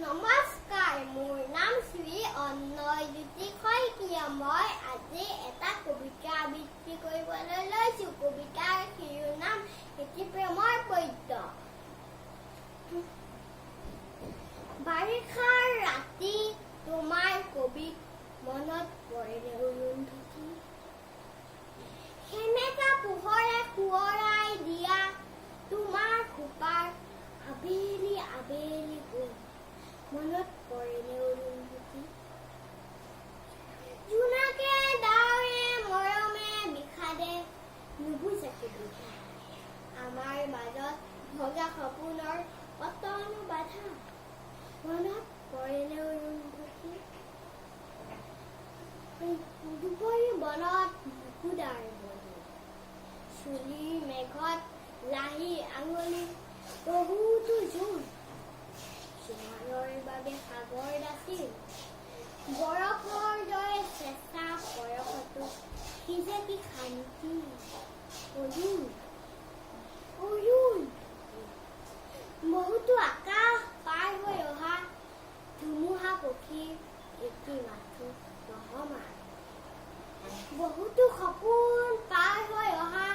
নমস্কাৰ, মোৰ নাম শ্ৰী অন্নজ্যোতি শইকীয়া। মই আজি এটা কবিতা আবৃত্তি কৰিবলৈ লৈছোঁ। কবিতাৰ শিৰোনাম এটি প্ৰেমৰ পদ্য। বাৰিষাৰ ৰাতি তোমাৰ কবি মনত পৰেনে অৰুন্ধতী? সেমেকা পোহৰে সোঁৱৰাই দিয়া তোমাৰ খোপাৰ আবেলি আবেলি গৈ মনত পৰেনে অৰুন্ধতী? জোনাকে ডাৱৰে মৰমে বিষাদে নুবুজাকে বুঝায় আমাৰ মাজত ভগা সপোনৰ অতনো বাধা। মনত পৰেনে অৰুন্ধতী? দুপৰি বনত মুকুদাৰ বলি চুলিৰ মেঘত লাহি আঙুলি বহুতো জোৰ চিমাৰৰ বাবে সাগৰ দাছিল বৰফৰ দৰে চেঁচা বয়সতো সিজে কি শান্তি অৰুণ অৰুণ বহুতো আকাশ পাৰ হৈ অহা ধুমুহা পক্ষীৰ এটি মাথো নহমাৰ বহুতো সপোন পাৰ হৈ অহা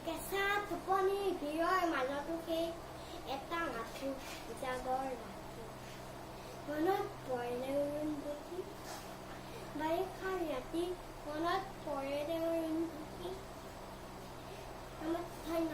কেঁচা টোপনিৰ ভিৰৰ মাজতো সেই এটা মাথো জাগৰ ৰাতি। মনত পৰেনে অৰুন্ধতী? বাৰিষাৰ ৰাতি মনত পৰেনে অৰুন্ধতী? ধন্যবাদ।